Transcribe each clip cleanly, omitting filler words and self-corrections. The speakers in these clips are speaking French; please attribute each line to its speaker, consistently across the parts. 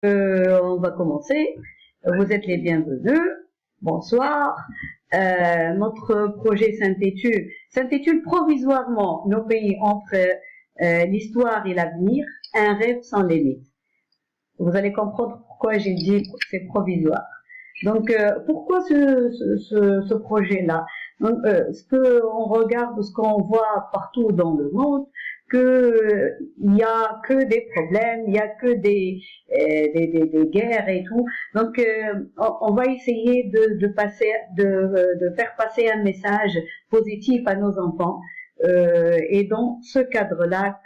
Speaker 1: On va commencer. Vous êtes les bienvenus. Bonsoir. Notre projet s'intitule provisoirement Nos pays entre l'histoire et l'avenir, un rêve sans limite. Vous allez comprendre pourquoi j'ai dit que c'est provisoire. Donc, pourquoi ce projet-là? Ce qu'on regarde, ce qu'on voit partout dans le monde, il y a que des problèmes, il y a que des guerres et tout. Donc, on va essayer de faire passer un message positif à nos enfants. Et dans ce cadre-là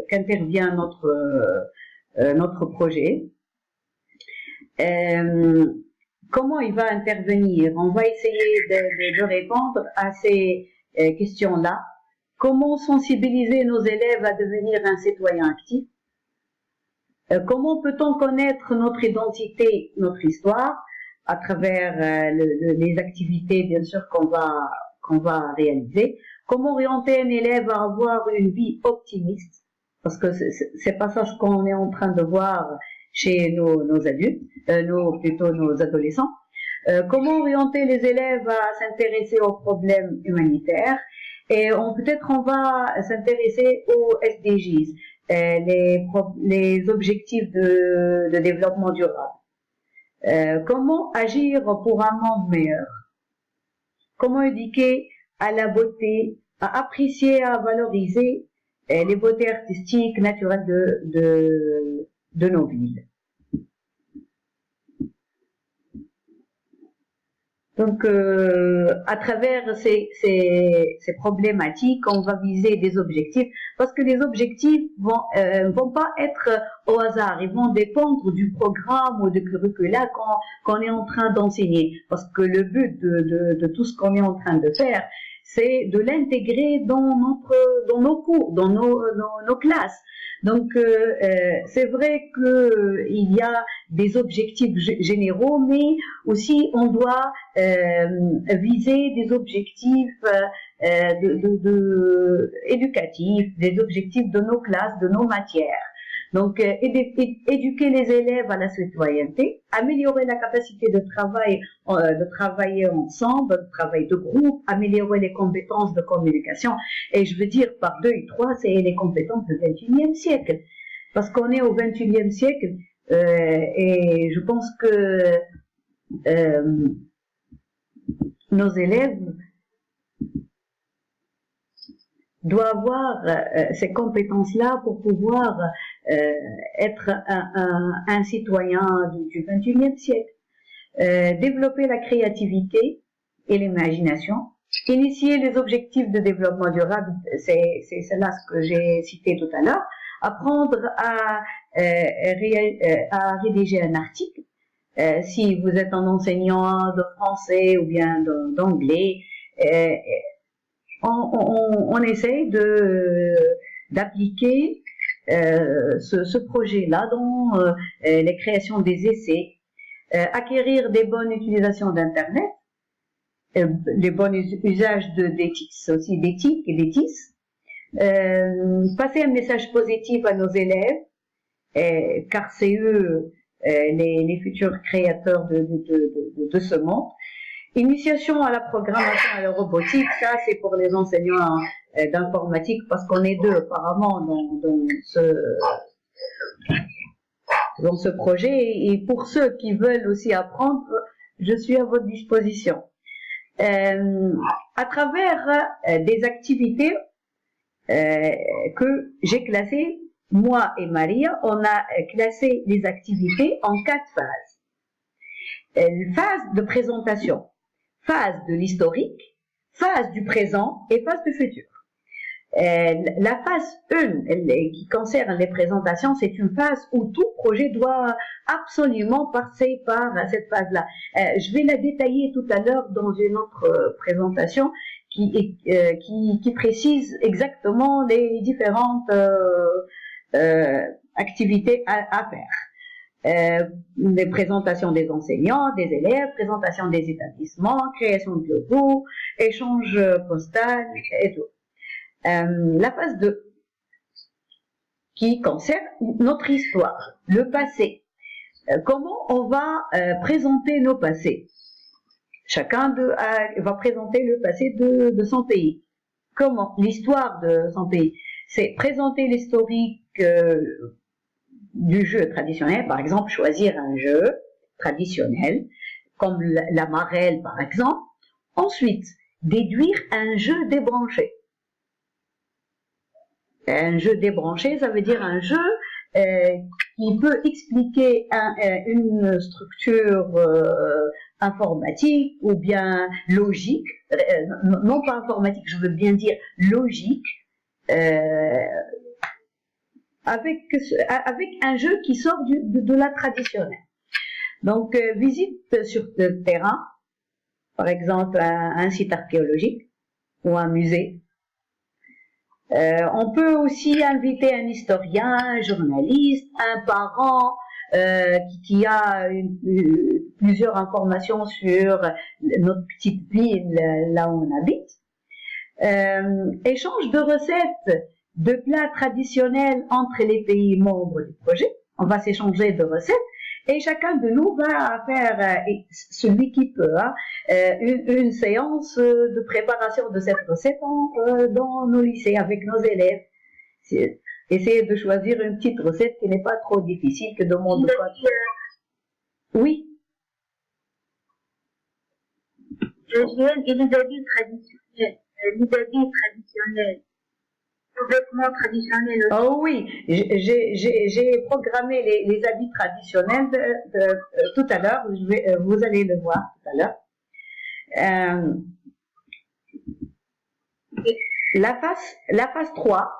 Speaker 1: qu'intervient notre projet. Comment il va intervenir? On va essayer de répondre à ces questions-là. Comment sensibiliser nos élèves à devenir un citoyen actif? Comment peut-on connaître notre identité, notre histoire, à travers les activités, bien sûr, qu'on va réaliser? Comment orienter un élève à avoir une vie optimiste? Parce que c'est pas ça ce qu'on est en train de voir chez nos adultes, plutôt nos adolescents. Comment orienter les élèves à s'intéresser aux problèmes humanitaires? Et peut-être on va s'intéresser aux SDGs, les objectifs de développement durable. Comment agir pour un monde meilleur? Comment éduquer à la beauté, à apprécier, à valoriser les beautés artistiques naturelles de nos villes. Donc, à travers ces problématiques, on va viser des objectifs, parce que les objectifs vont pas être au hasard, ils vont dépendre du programme ou du curricula qu'on est en train d'enseigner, parce que le but de tout ce qu'on est en train de faire, c'est de l'intégrer dans nos cours, dans nos classes. Donc, c'est vrai qu'il y a des objectifs généraux, mais aussi on doit viser des objectifs éducatifs, des objectifs de nos classes, de nos matières. Donc, éduquer les élèves à la citoyenneté, améliorer la capacité de travailler ensemble, de travail de groupe, améliorer les compétences de communication. Et je veux dire, par 2 et 3, c'est les compétences du XXIe siècle. Parce qu'on est au XXIe siècle, et je pense que nos élèves doivent avoir ces compétences-là pour pouvoir être un citoyen du XXIe siècle. Développer la créativité et l'imagination, initier les objectifs de développement durable, c'est là ce que j'ai cité tout à l'heure, apprendre à rédiger un article, si vous êtes un enseignant de français ou bien d'anglais, on essaye d'appliquer ce projet-là dans les créations des essais, acquérir des bonnes utilisations d'Internet, les bons usages d'éthique et d'éthique, passer un message positif à nos élèves, car c'est eux les futurs créateurs de ce monde. Initiation à la programmation et à la robotique, ça c'est pour les enseignants d'informatique, parce qu'on est 2 apparemment dans ce projet, et pour ceux qui veulent aussi apprendre, je suis à votre disposition. À travers des activités que j'ai classées, moi et Maria, on a classé les activités en 4 phases. Phase de présentation, phase de l'historique, phase du présent et phase du futur. La phase 1, qui concerne les présentations, c'est une phase où tout projet doit absolument passer par cette phase-là. Je vais la détailler tout à l'heure dans une autre présentation qui précise exactement les différentes activités à faire. Les présentations des enseignants, des élèves, présentation des établissements, création de logos, échange postal et tout. La phase 2, qui concerne notre histoire, le passé. Comment on va présenter nos passés? Chacun va présenter le passé de son pays. Comment? L'histoire de son pays. C'est présenter l'historique du jeu traditionnel, par exemple, choisir un jeu traditionnel, comme la marelle par exemple. Ensuite, déduire un jeu débranché. Un jeu débranché, ça veut dire un jeu qui peut expliquer une structure informatique ou bien logique, non pas informatique, je veux bien dire logique, avec un jeu qui sort de la traditionnelle. Donc, visite sur le terrain, par exemple un site archéologique ou un musée. On peut aussi inviter un historien, un journaliste, un parent qui a plusieurs informations sur notre petite ville là où on habite. Échange de recettes de plats traditionnels entre les pays membres du projet. On va s'échanger de recettes et chacun de nous va faire, celui qui peut, une séance de préparation de cette recette dans nos lycées avec nos élèves. Essayer de choisir une petite recette qui n'est pas trop difficile, que demande pas trop. Oui.
Speaker 2: Les habits traditionnels. Les vêtements traditionnels aussi.
Speaker 1: Oh oui, j'ai programmé les habits traditionnels tout à l'heure. Vous allez le voir tout à l'heure. La phase 3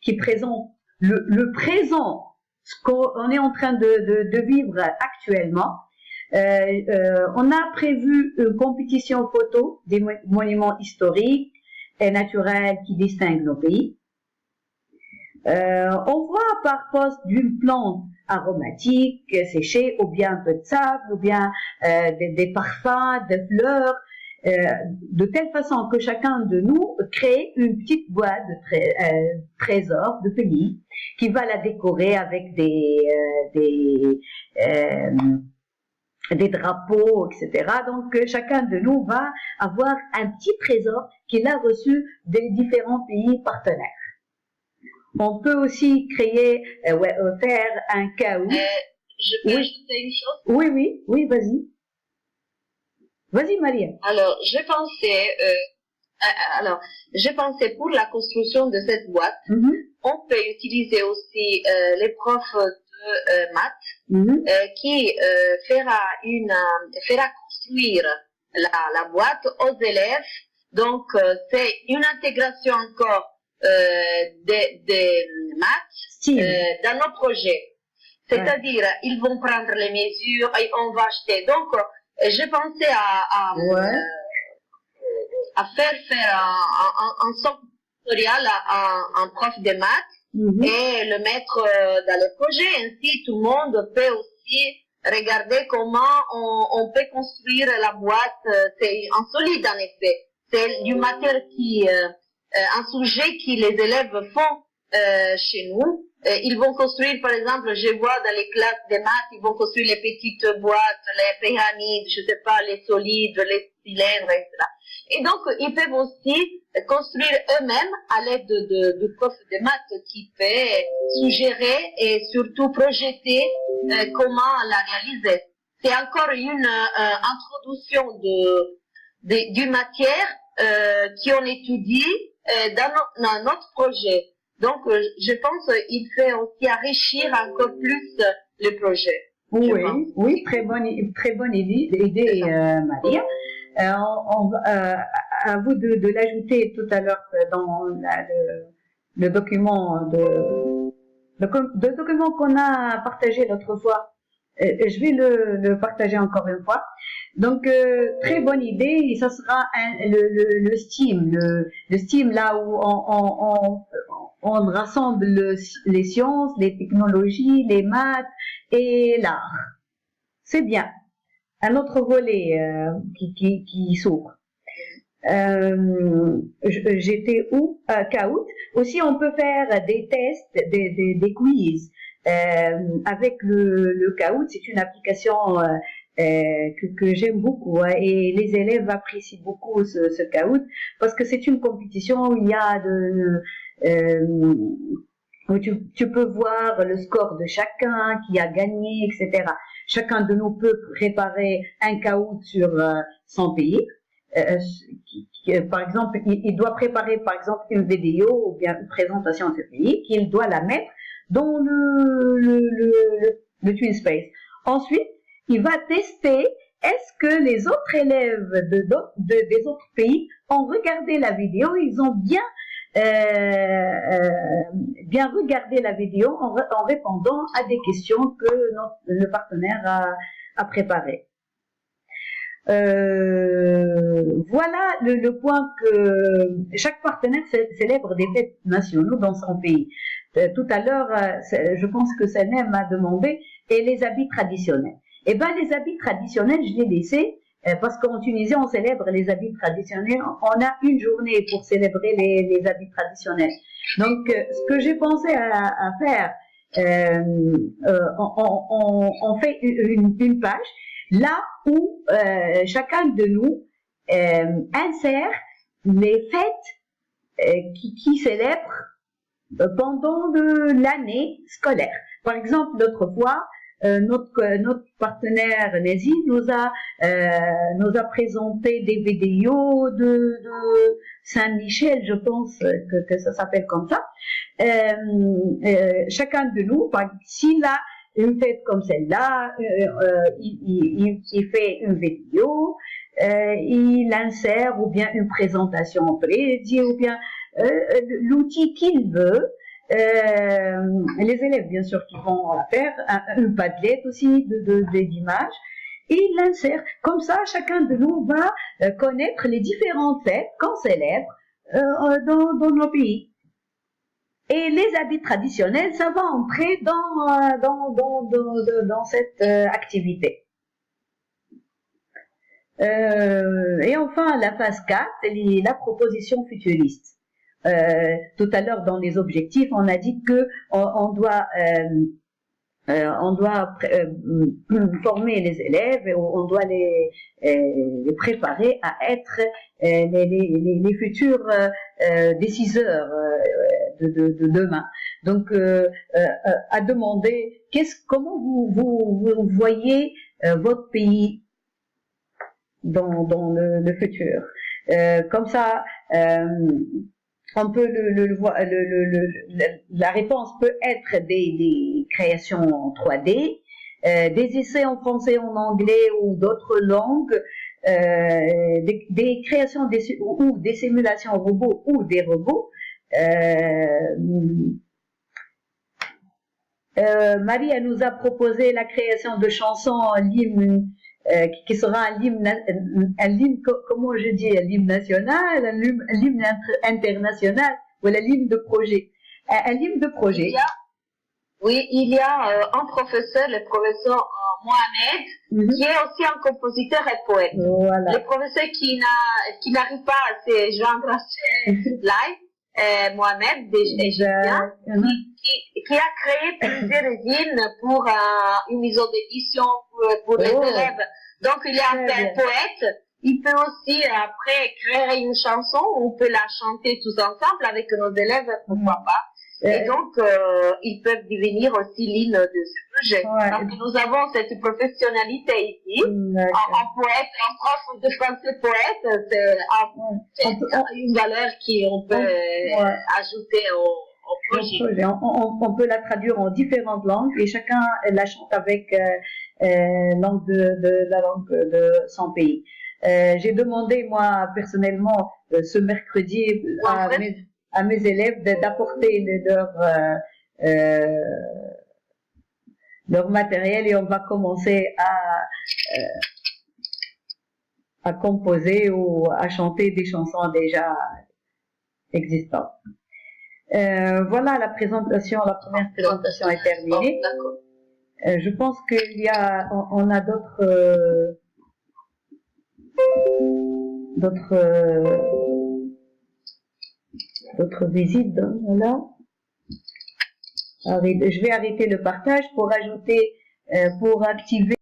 Speaker 1: qui présente le présent, ce qu'on est en train de vivre actuellement. On a prévu une compétition photo des monuments historiques et naturels qui distinguent nos pays. On voit par poste d'une plante aromatique séchée, ou bien un peu de sable, ou bien des parfums, des fleurs, de telle façon que chacun de nous crée une petite boîte de trésors de pays qui va la décorer avec des drapeaux, etc. Donc chacun de nous va avoir un petit trésor qu'il a reçu des différents pays partenaires. On peut aussi créer, faire un caoutchouc.
Speaker 2: Je peux ajouter une chose?
Speaker 1: Oui, vas-y. Vas-y, Maria.
Speaker 2: Alors, je pensais pour la construction de cette boîte, on peut utiliser aussi les profs de maths qui fera construire la boîte aux élèves. Donc, c'est une intégration encore des maths dans nos projets. C'est-à-dire, ils vont prendre les mesures et on va acheter. Donc, je pensais à faire un socle tutoriel à un prof de maths et le mettre dans le projet. Ainsi, tout le monde peut aussi regarder comment on peut construire la boîte. C'est un solide en effet. C'est du matériel un sujet que les élèves font chez nous. Ils vont construire, par exemple, je vois dans les classes de maths, ils vont construire les petites boîtes, les pyramides, je sais pas, les solides, les cylindres, etc. Et donc, ils peuvent aussi construire eux-mêmes à l'aide de profs de maths qui peut suggérer et surtout projeter comment la réaliser. C'est encore une introduction d'une matière qu'on étudie dans notre projet. Donc, je pense qu'il fait aussi enrichir encore plus le projet.
Speaker 1: Oui, très bonne idée, Maria. À vous de l'ajouter tout à l'heure dans le document le document qu'on a partagé l'autre fois. Je vais le partager encore une fois. Donc, très bonne idée, et ça sera le STEAM, le STEAM là où on rassemble les sciences, les technologies, les maths et l'art. C'est bien. Un autre volet qui s'ouvre. J'étais où? Kahoot. Aussi, on peut faire des tests, des quiz avec le Kahoot. C'est une application que j'aime beaucoup, hein, et les élèves apprécient beaucoup ce Kahoot parce que c'est une compétition où il y a où tu peux voir le score de chacun, qui a gagné, etc. Chacun de nous peut préparer un Kahoot sur son pays. Par exemple, il doit préparer par exemple une vidéo ou bien une présentation de ce pays qu'il doit la mettre dans le TwinSpace. Ensuite, il va tester est-ce que les autres élèves des autres pays ont regardé la vidéo, ils ont bien regardé la vidéo en répondant à des questions que le partenaire a préparées. Voilà le point que chaque partenaire célèbre des fêtes nationaux dans son pays. Tout à l'heure, je pense que Sanem m'a demandé, et les habits traditionnels. Eh ben, les habits traditionnels, je les laissés, parce qu'en Tunisie, on célèbre les habits traditionnels. On a une journée pour célébrer les habits traditionnels. Donc, ce que j'ai pensé à faire, on fait une page là où chacun de nous insère les fêtes qui célèbrent pendant l'année scolaire. Par exemple, l'autre fois, notre partenaire Nézi nous a présenté des vidéos de Saint-Michel, je pense que ça s'appelle comme ça. Chacun de nous, s'il a une fête comme celle-là, il fait une vidéo, il insère ou bien une présentation en prédit ou bien l'outil qu'il veut. Les élèves, bien sûr, qui vont la faire, une padlet aussi d'images, et il l'insère. Comme ça, chacun de nous va connaître les différentes fêtes qu'on célèbre dans nos pays. Et les habits traditionnels, ça va entrer dans cette activité. Et enfin, la phase 4, la proposition futuriste. Tout à l'heure, dans les objectifs, on a dit que on doit former les élèves, et on doit les préparer à être les futurs déciseurs de demain. Donc, à demander comment vous voyez votre pays dans le futur. Comme ça, on peut la réponse peut être des créations en 3D, des essais en français, en anglais ou d'autres langues, des créations ou des simulations robots ou des robots. Marie, elle nous a proposé la création de chansons en ligne, qui sera un hymne, comment je dis, un hymne national, un hymne international, ou un hymne de projet. Un hymne de projet.
Speaker 2: Il y a un professeur, le professeur Mohamed, qui est aussi un compositeur et poète.
Speaker 1: Voilà.
Speaker 2: Le professeur qui n'arrive pas à se joindre à ce live, Mohamed, égyptien, qui a créé plusieurs hymnes pour une maison d'édition pour les élèves. Donc, il est un poète. Il peut aussi, après, créer une chanson, on peut la chanter tous ensemble avec nos élèves, pourquoi pas. Et donc, ils peuvent devenir aussi l'hymne de ce projet. Ouais. Parce que nous avons cette professionnalité ici. Un poète, un prof de français poète, c'est une valeur qu'on peut ajouter au projet.
Speaker 1: On peut la traduire en différentes langues et chacun la chante avec la langue de son pays. J'ai demandé, moi, personnellement, ce mercredi à mes élèves d'apporter leur matériel et on va commencer à composer ou à chanter des chansons déjà existantes. Voilà, la première présentation est terminée. Je pense qu'il y a, on a d'autres. d'autres visites, voilà. Je vais arrêter le partage pour ajouter, pour activer